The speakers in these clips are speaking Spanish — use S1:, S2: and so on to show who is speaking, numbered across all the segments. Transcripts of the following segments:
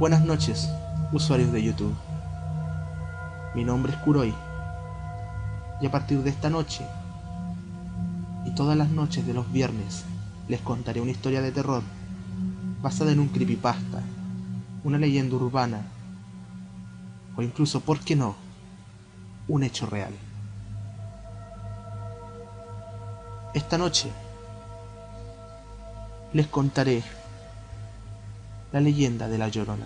S1: Buenas noches, usuarios de YouTube. Mi nombre es Kuroi, y a partir de esta noche y todas las noches de los viernes les contaré una historia de terror basada en un creepypasta, una leyenda urbana o incluso, ¿por qué no?, un hecho real. Esta noche les contaré la leyenda de La Llorona.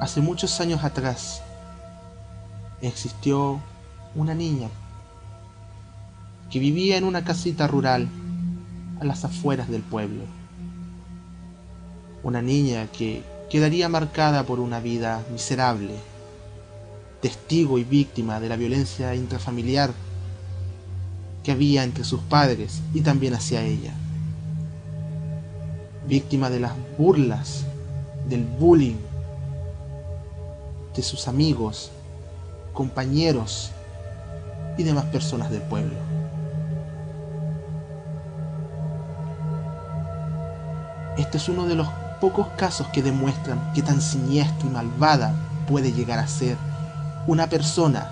S1: Hace muchos años atrás existió una niña que vivía en una casita rural a las afueras del pueblo. Una niña que quedaría marcada por una vida miserable, testigo y víctima de la violencia intrafamiliar que había entre sus padres y también hacia ella. Víctima de las burlas, del bullying de sus amigos, compañeros y demás personas del pueblo. Este es uno de los pocos casos que demuestran qué tan siniestro y malvada puede llegar a ser una persona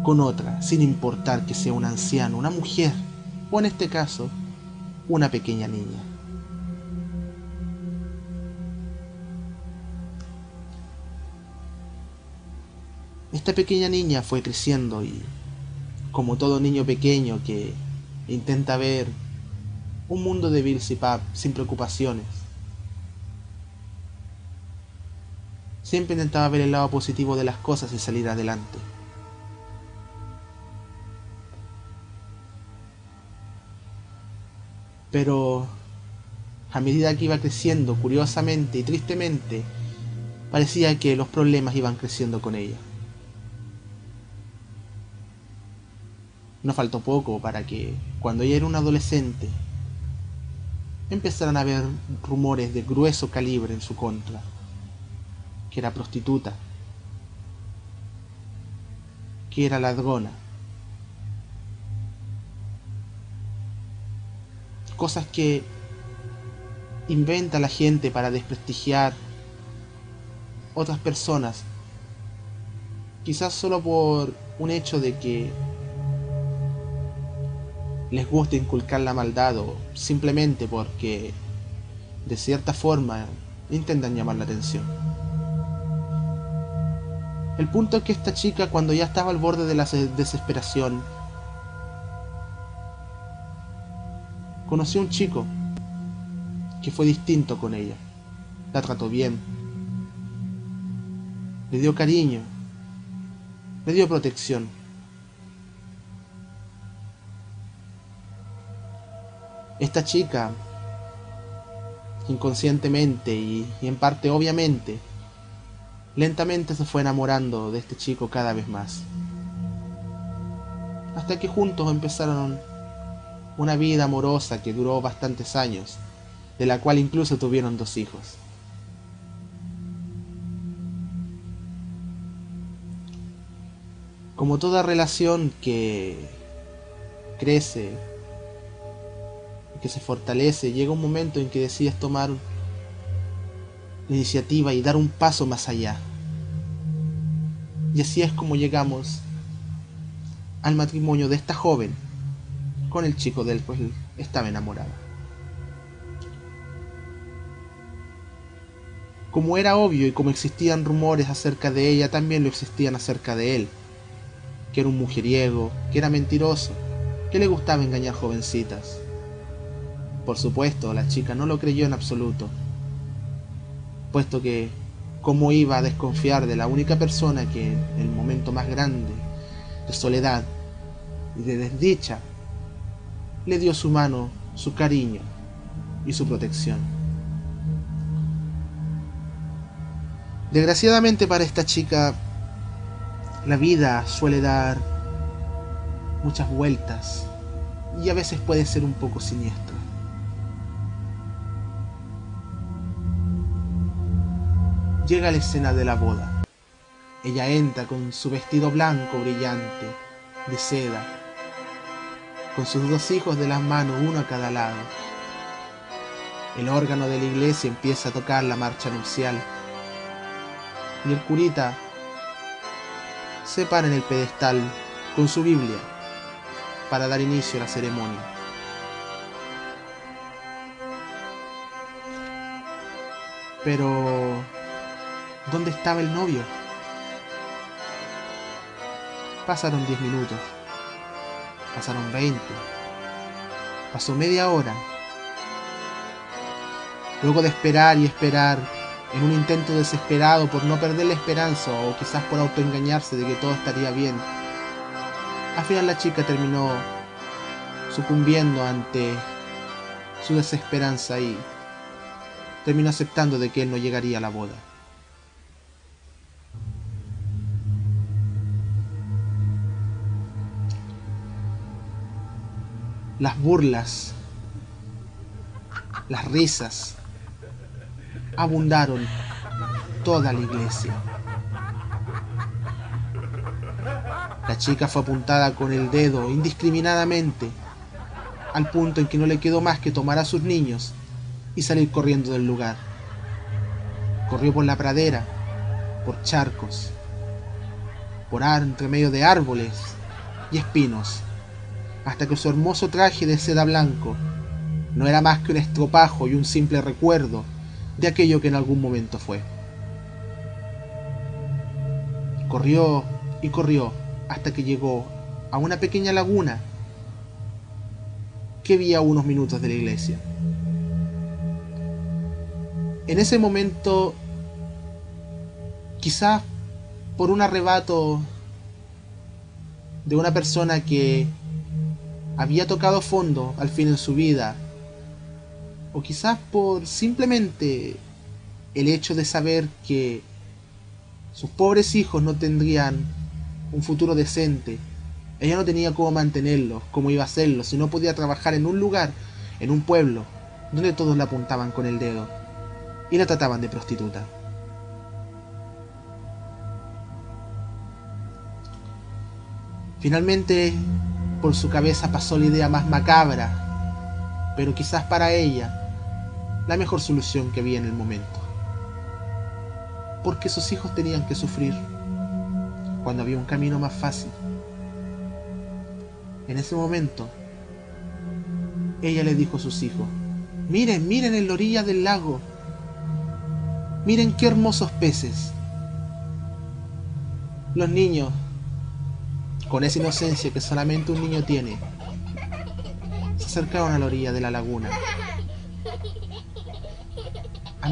S1: con otra, sin importar que sea un anciano, una mujer o en este caso, una pequeña niña. Esta pequeña niña fue creciendo y, como todo niño pequeño que intenta ver un mundo de Bills y Pap sin preocupaciones, siempre intentaba ver el lado positivo de las cosas y salir adelante. Pero a medida que iba creciendo, curiosamente y tristemente, parecía que los problemas iban creciendo con ella. No faltó poco para que, cuando ella era una adolescente, empezaran a haber rumores de grueso calibre en su contra, que era prostituta, que era ladrona. Cosas que inventa la gente para desprestigiar otras personas, quizás solo por un hecho de que les gusta inculcar la maldad o simplemente porque de cierta forma intentan llamar la atención. El punto es que esta chica, cuando ya estaba al borde de la desesperación, conoció a un chico que fue distinto con ella. La trató bien, le dio cariño, le dio protección. Esta chica, inconscientemente y en parte obviamente, lentamente se fue enamorando de este chico cada vez más, hasta que juntos empezaron una vida amorosa que duró bastantes años, de la cual incluso tuvieron 2 hijos. Como toda relación que crece, que se fortalece, llega un momento en que decides tomar la iniciativa y dar un paso más allá. Y así es como llegamos al matrimonio de esta joven con el chico del cual estaba enamorada. Como era obvio y como existían rumores acerca de ella, también lo existían acerca de él, que era un mujeriego, que era mentiroso, que le gustaba engañar jovencitas. Por supuesto, la chica no lo creyó en absoluto, puesto que, ¿cómo iba a desconfiar de la única persona que en el momento más grande de soledad y de desdicha le dio su mano, su cariño y su protección? Desgraciadamente para esta chica, la vida suele dar muchas vueltas y a veces puede ser un poco siniestra. Llega la escena de la boda. Ella entra con su vestido blanco brillante, de seda, con sus 2 hijos de las manos, uno a cada lado. El órgano de la iglesia empieza a tocar la marcha nupcial y el curita se para en el pedestal con su Biblia para dar inicio a la ceremonia. Pero, ¿dónde estaba el novio? Pasaron 10 minutos, pasaron 20, pasó media hora. Luego de esperar y esperar, en un intento desesperado por no perder la esperanza o quizás por autoengañarse de que todo estaría bien, al final la chica terminó sucumbiendo ante su desesperanza y terminó aceptando de que él no llegaría a la boda. Las burlas, las risas, abundaron toda la iglesia. La chica fue apuntada con el dedo indiscriminadamente, al punto en que no le quedó más que tomar a sus niños y salir corriendo del lugar. Corrió por la pradera, por charcos, por entre medio de árboles y espinos, hasta que su hermoso traje de seda blanco no era más que un estropajo y un simple recuerdo de aquello que en algún momento fue. Corrió y corrió hasta que llegó a una pequeña laguna que había a unos minutos de la iglesia. En ese momento, quizás por un arrebato de una persona que había tocado fondo al fin en su vida, o quizás por simplemente el hecho de saber que sus pobres hijos no tendrían un futuro decente, ella no tenía cómo mantenerlos, cómo iba a hacerlo, si no podía trabajar en un lugar, en un pueblo, donde todos la apuntaban con el dedo y la trataban de prostituta. Finalmente, por su cabeza pasó la idea más macabra, pero quizás para ella, la mejor solución que había en el momento. Porque sus hijos tenían que sufrir, cuando había un camino más fácil. En ese momento, ella le dijo a sus hijos: miren, miren en la orilla del lago, miren qué hermosos peces. Los niños, con esa inocencia que solamente un niño tiene, se acercaron a la orilla de la laguna a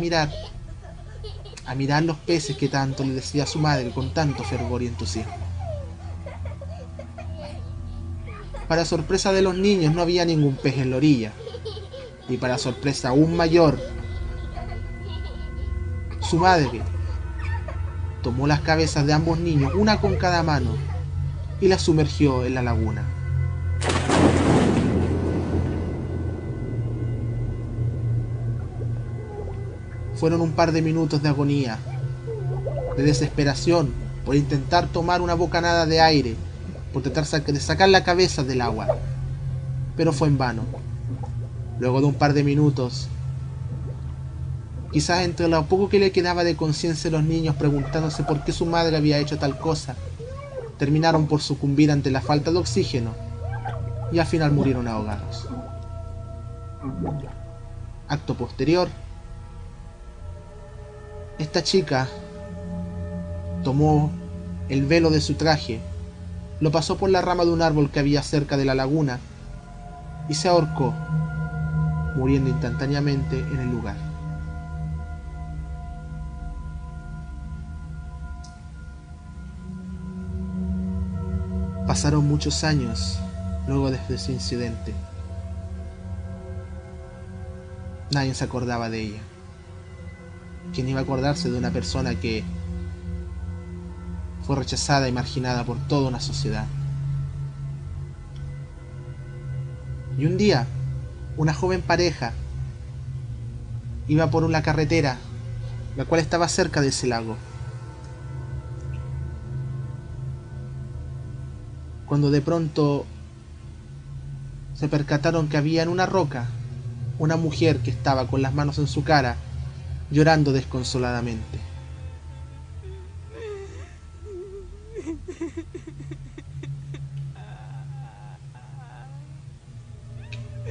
S1: mirar los peces que tanto le decía a su madre con tanto fervor y entusiasmo. Para sorpresa de los niños, no había ningún pez en la orilla, y para sorpresa aún mayor, su madre tomó las cabezas de ambos niños, una con cada mano, y las sumergió en la laguna. Fueron un par de minutos de agonía, de desesperación por intentar tomar una bocanada de aire, por tratar de sacar la cabeza del agua, pero fue en vano. Luego de un par de minutos, quizás entre lo poco que le quedaba de conciencia, los niños preguntándose por qué su madre había hecho tal cosa, terminaron por sucumbir ante la falta de oxígeno y al final murieron ahogados. Acto posterior, esta chica tomó el velo de su traje, lo pasó por la rama de un árbol que había cerca de la laguna y se ahorcó, muriendo instantáneamente en el lugar. Pasaron muchos años luego de ese incidente. Nadie se acordaba de ella. ¿Quién iba a acordarse de una persona que fue rechazada y marginada por toda una sociedad? Y un día, una joven pareja iba por una carretera, la cual estaba cerca de ese lago, cuando de pronto se percataron que había en una roca una mujer que estaba con las manos en su cara, llorando desconsoladamente.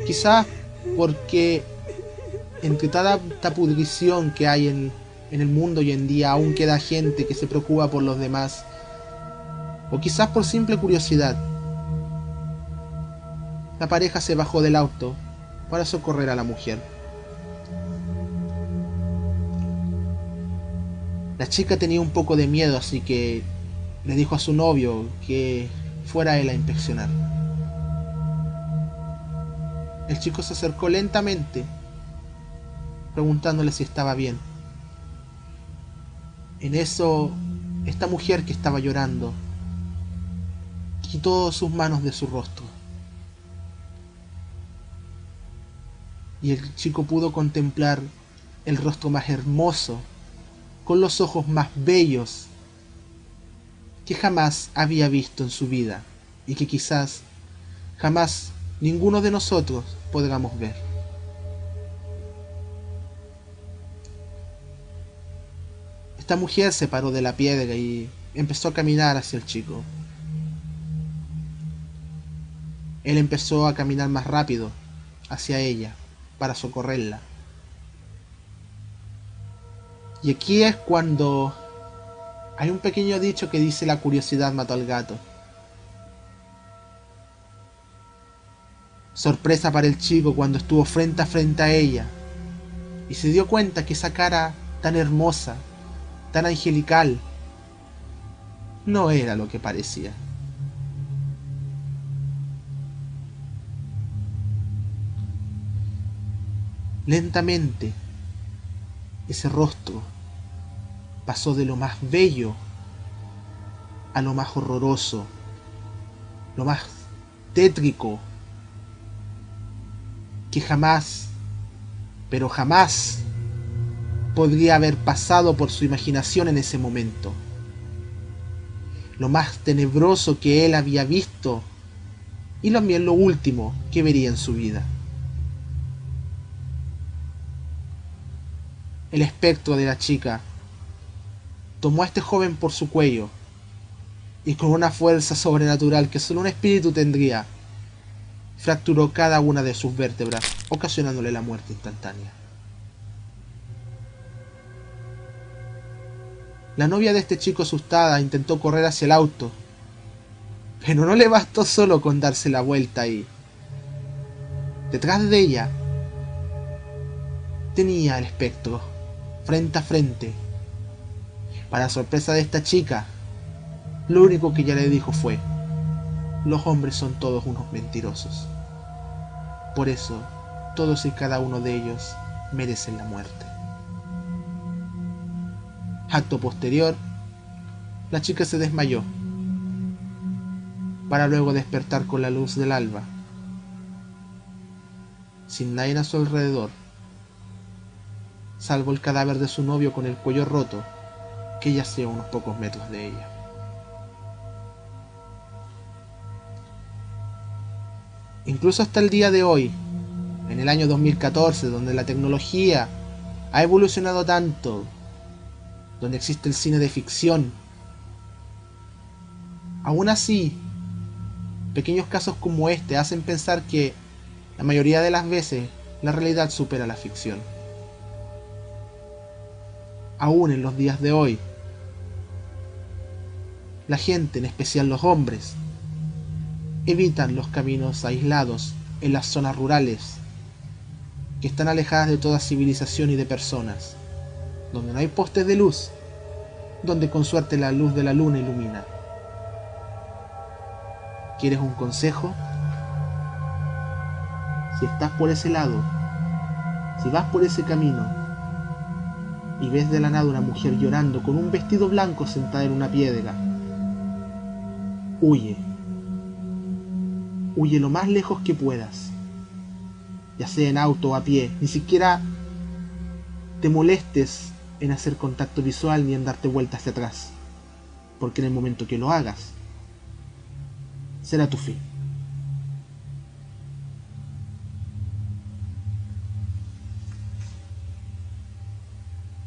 S1: Quizás porque entre toda esta pudrición que hay en el mundo hoy en día, aún queda gente que se preocupa por los demás, o quizás por simple curiosidad, la pareja se bajó del auto para socorrer a la mujer. La chica tenía un poco de miedo, así que le dijo a su novio que fuera él a inspeccionar. El chico se acercó lentamente, preguntándole si estaba bien. En eso, esta mujer que estaba llorando quitó sus manos de su rostro. Y el chico pudo contemplar el rostro más hermoso, con los ojos más bellos que jamás había visto en su vida y que quizás jamás ninguno de nosotros podamos ver. Esta mujer se paró de la piedra y empezó a caminar hacia el chico. Él empezó a caminar más rápido hacia ella para socorrerla. Y aquí es cuando hay un pequeño dicho que dice: la curiosidad mató al gato. Sorpresa para el chico cuando estuvo frente a ella y se dio cuenta que esa cara tan hermosa, tan angelical, no era lo que parecía. Lentamente, ese rostro pasó de lo más bello a lo más horroroso, lo más tétrico, que jamás, pero jamás, podría haber pasado por su imaginación en ese momento. Lo más tenebroso que él había visto y también lo último que vería en su vida. El espectro de la chica tomó a este joven por su cuello y con una fuerza sobrenatural que solo un espíritu tendría, fracturó cada una de sus vértebras, ocasionándole la muerte instantánea. La novia de este chico, asustada, intentó correr hacia el auto, pero no le bastó solo con darse la vuelta y detrás de ella tenía el espectro, frente a frente. Para sorpresa de esta chica, lo único que ella le dijo fue: los hombres son todos unos mentirosos. Por eso, todos y cada uno de ellos merecen la muerte. Acto posterior, la chica se desmayó, para luego despertar con la luz del alba, sin nadie a su alrededor, salvo el cadáver de su novio con el cuello roto, que yacía a unos pocos metros de ella. Incluso hasta el día de hoy, en el año 2014, donde la tecnología ha evolucionado tanto, donde existe el cine de ficción, aún así, pequeños casos como este hacen pensar que la mayoría de las veces la realidad supera la ficción. Aún en los días de hoy, la gente, en especial los hombres, evitan los caminos aislados en las zonas rurales, que están alejadas de toda civilización y de personas, donde no hay postes de luz, donde con suerte la luz de la luna ilumina. ¿Quieres un consejo? Si estás por ese lado, si vas por ese camino y ves de la nada una mujer llorando con un vestido blanco sentada en una piedra, huye. Huye lo más lejos que puedas, ya sea en auto o a pie. Ni siquiera te molestes en hacer contacto visual ni en darte vueltas hacia atrás, porque en el momento que lo hagas, será tu fin.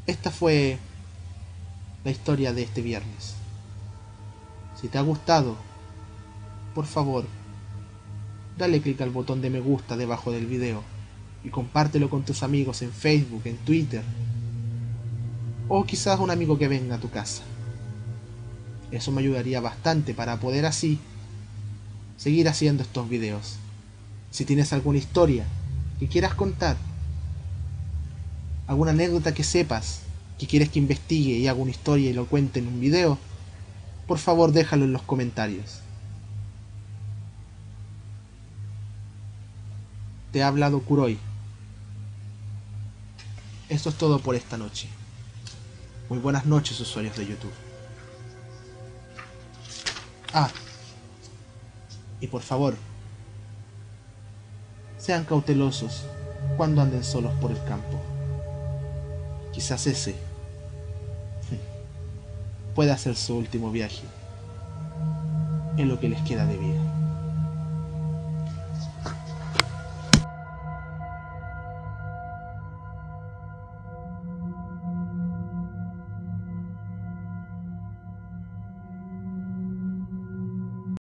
S1: esta fue la historia de este viernes. Si te ha gustado, por favor, dale clic al botón de me gusta debajo del video y compártelo con tus amigos en Facebook, en Twitter, o quizás un amigo que venga a tu casa. Eso me ayudaría bastante para poder así seguir haciendo estos videos. Si tienes alguna historia que quieras contar, alguna anécdota que sepas que quieres que investigue y haga una historia y lo cuente en un video, por favor déjalo en los comentarios. Te ha hablado Kuroi. Esto es todo por esta noche. Muy buenas noches, usuarios de YouTube. Y por favor, sean cautelosos cuando anden solos por el campo. Quizás ese pueda ser su último viaje en lo que les queda de vida.